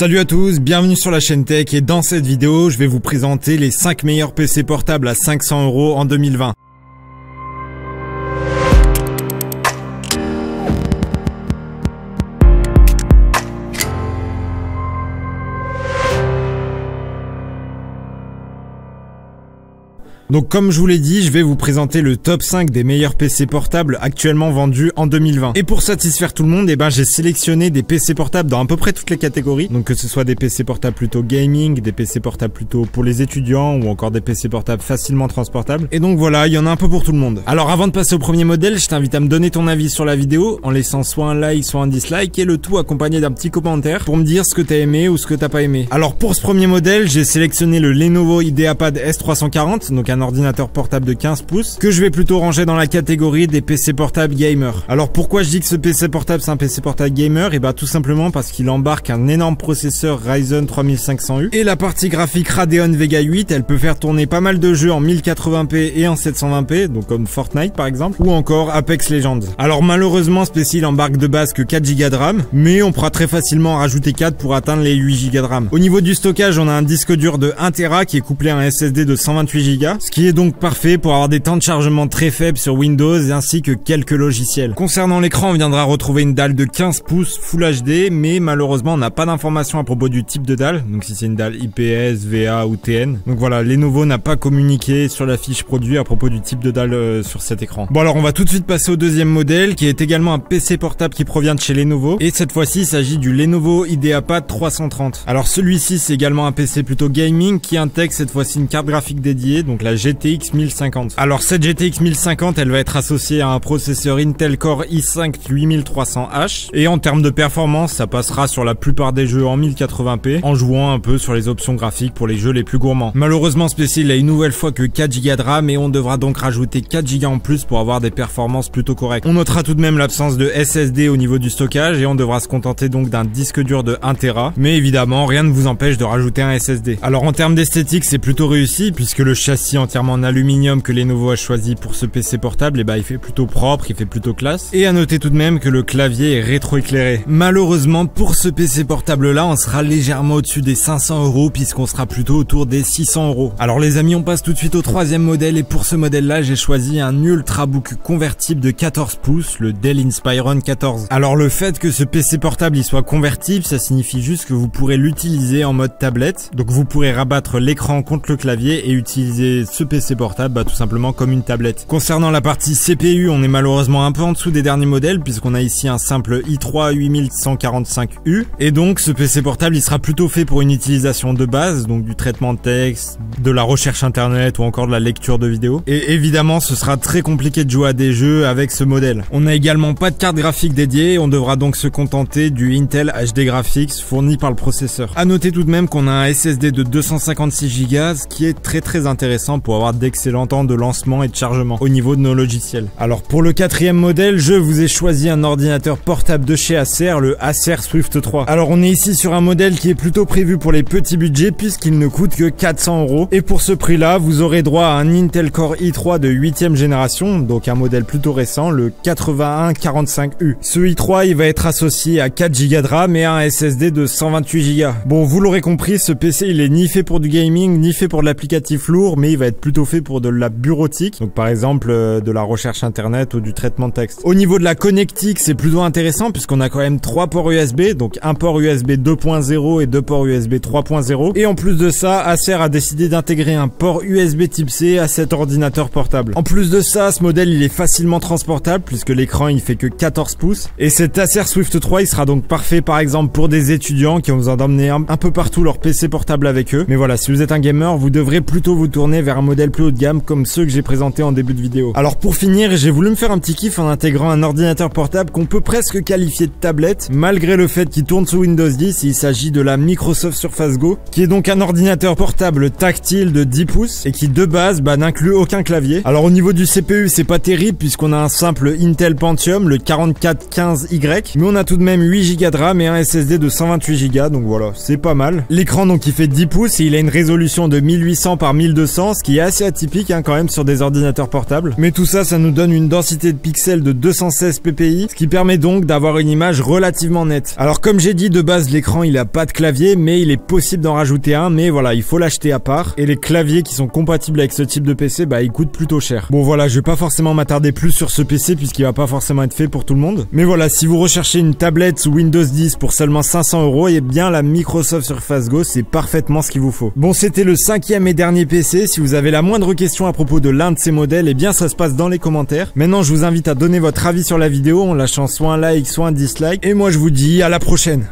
Salut à tous, bienvenue sur la chaîne Tech et dans cette vidéo, je vais vous présenter les 5 meilleurs PC portables à 500 € en 2020. Donc comme je vous l'ai dit, je vais vous présenter le top 5 des meilleurs PC portables actuellement vendus en 2020. Et pour satisfaire tout le monde, j'ai sélectionné des PC portables dans à peu près toutes les catégories. Donc que ce soit des PC portables plutôt gaming, des PC portables plutôt pour les étudiants ou encore des PC portables facilement transportables. Et donc voilà, il y en a un peu pour tout le monde. Alors avant de passer au premier modèle, je t'invite à me donner ton avis sur la vidéo en laissant soit un like, soit un dislike et le tout accompagné d'un petit commentaire pour me dire ce que t'as aimé ou ce que t'as pas aimé. Alors pour ce premier modèle, j'ai sélectionné le Lenovo IdeaPad S340, donc un ordinateur portable de 15 pouces, que je vais plutôt ranger dans la catégorie des PC portables gamer. Alors pourquoi je dis que ce PC portable c'est un PC portable gamer? Tout simplement parce qu'il embarque un énorme processeur Ryzen 3500U et la partie graphique Radeon Vega 8, elle peut faire tourner pas mal de jeux en 1080p et en 720p, donc comme Fortnite par exemple, ou encore Apex Legends. Alors malheureusement ce PC il embarque de base que 4 Go de RAM, mais on pourra très facilement rajouter 4 pour atteindre les 8 Go de RAM. Au niveau du stockage, on a un disque dur de 1 Tera qui est couplé à un SSD de 128 Go, ce qui est donc parfait pour avoir des temps de chargement très faibles sur Windows ainsi que quelques logiciels. Concernant l'écran, on viendra retrouver une dalle de 15 pouces Full HD, mais malheureusement on n'a pas d'informations à propos du type de dalle, donc si c'est une dalle IPS, VA ou TN. Donc voilà, Lenovo n'a pas communiqué sur la fiche produit à propos du type de dalle sur cet écran. Bon alors on va tout de suite passer au deuxième modèle qui est également un PC portable qui provient de chez Lenovo, et cette fois-ci il s'agit du Lenovo IdeaPad 330. Alors celui-ci c'est également un PC plutôt gaming qui intègre cette fois-ci une carte graphique dédiée, donc la GTX 1050. Alors cette GTX 1050 elle va être associée à un processeur Intel Core i5 8300H et en termes de performance ça passera sur la plupart des jeux en 1080p en jouant un peu sur les options graphiques pour les jeux les plus gourmands. Malheureusement ce PC il a une nouvelle fois que 4 Go de RAM et on devra donc rajouter 4 Go en plus pour avoir des performances plutôt correctes. On notera tout de même l'absence de SSD au niveau du stockage et on devra se contenter donc d'un disque dur de 1 Tera, mais évidemment rien ne vous empêche de rajouter un SSD. Alors en termes d'esthétique c'est plutôt réussi puisque le châssis entièrement en aluminium que Lenovo a choisi pour ce PC portable, il fait plutôt propre, il fait plutôt classe. Et à noter tout de même que le clavier est rétroéclairé. Malheureusement pour ce PC portable là, on sera légèrement au-dessus des 500 € puisqu'on sera plutôt autour des 600 €. Alors les amis, on passe tout de suite au troisième modèle et pour ce modèle là, j'ai choisi un Ultrabook convertible de 14 pouces, le Dell Inspiron 14. Alors le fait que ce PC portable il soit convertible, ça signifie juste que vous pourrez l'utiliser en mode tablette. Donc vous pourrez rabattre l'écran contre le clavier et utiliser ce PC portable tout simplement comme une tablette. Concernant la partie CPU, on est malheureusement un peu en dessous des derniers modèles puisqu'on a ici un simple i3 8145U et donc ce PC portable il sera plutôt fait pour une utilisation de base, donc du traitement de texte, de la recherche internet ou encore de la lecture de vidéos. Et évidemment ce sera très compliqué de jouer à des jeux avec ce modèle. On n'a également pas de carte graphique dédiée, on devra donc se contenter du Intel HD Graphics fourni par le processeur. A noter tout de même qu'on a un SSD de 256 Go, ce qui est très intéressant pour avoir d'excellents temps de lancement et de chargement au niveau de nos logiciels. Alors pour le quatrième modèle, je vous ai choisi un ordinateur portable de chez Acer, le Acer Swift 3. Alors on est ici sur un modèle qui est plutôt prévu pour les petits budgets puisqu'il ne coûte que 400 € et pour ce prix là, vous aurez droit à un Intel Core i3 de 8ème génération, donc un modèle plutôt récent, le 8145U. Ce i3 il va être associé à 4 Go de RAM et à un SSD de 128 Go. Bon, vous l'aurez compris, ce PC il est ni fait pour du gaming, ni fait pour de l'applicatif lourd, mais il va être plutôt fait pour de la bureautique, donc par exemple de la recherche internet ou du traitement de texte. Au niveau de la connectique, c'est plutôt intéressant puisqu'on a quand même 3 ports USB, donc un port USB 2.0 et 2 ports USB 3.0. Et en plus de ça, Acer a décidé d'intégrer un port USB type C à cet ordinateur portable. En plus de ça, ce modèle il est facilement transportable puisque l'écran il fait que 14 pouces. Et cet Acer Swift 3 il sera donc parfait par exemple pour des étudiants qui ont besoin d'emmener un peu partout leur PC portable avec eux. Mais voilà, si vous êtes un gamer, vous devrez plutôt vous tourner vers un modèle plus haut de gamme comme ceux que j'ai présentés en début de vidéo. Alors pour finir, j'ai voulu me faire un petit kiff en intégrant un ordinateur portable qu'on peut presque qualifier de tablette, malgré le fait qu'il tourne sous Windows 10. Il s'agit de la Microsoft Surface Go, qui est donc un ordinateur portable tactile de 10 pouces et qui de base n'inclut aucun clavier. Alors au niveau du CPU, c'est pas terrible puisqu'on a un simple Intel Pentium, le 4415Y, mais on a tout de même 8 Go de RAM et un SSD de 128 Go, donc voilà, c'est pas mal. L'écran donc il fait 10 pouces et il a une résolution de 1800 par 1200, ce qui qui est assez atypique hein, quand même sur des ordinateurs portables. Mais tout ça, ça nous donne une densité de pixels de 216 ppi, ce qui permet donc d'avoir une image relativement nette. Alors comme j'ai dit, de base l'écran il a pas de clavier, mais il est possible d'en rajouter un, mais voilà, il faut l'acheter à part. Et les claviers qui sont compatibles avec ce type de PC, bah ils coûtent plutôt cher. Bon voilà, je vais pas forcément m'attarder plus sur ce PC puisqu'il va pas forcément être fait pour tout le monde. Mais voilà, si vous recherchez une tablette sous Windows 10 pour seulement 500 €, et bien la Microsoft Surface Go, c'est parfaitement ce qu'il vous faut. Bon, c'était le 5e et dernier PC. Si vous avez la moindre question à propos de l'un de ces modèles, et bien ça se passe dans les commentaires. Maintenant, je vous invite à donner votre avis sur la vidéo en lâchant soit un like, soit un dislike. Et moi, je vous dis à la prochaine.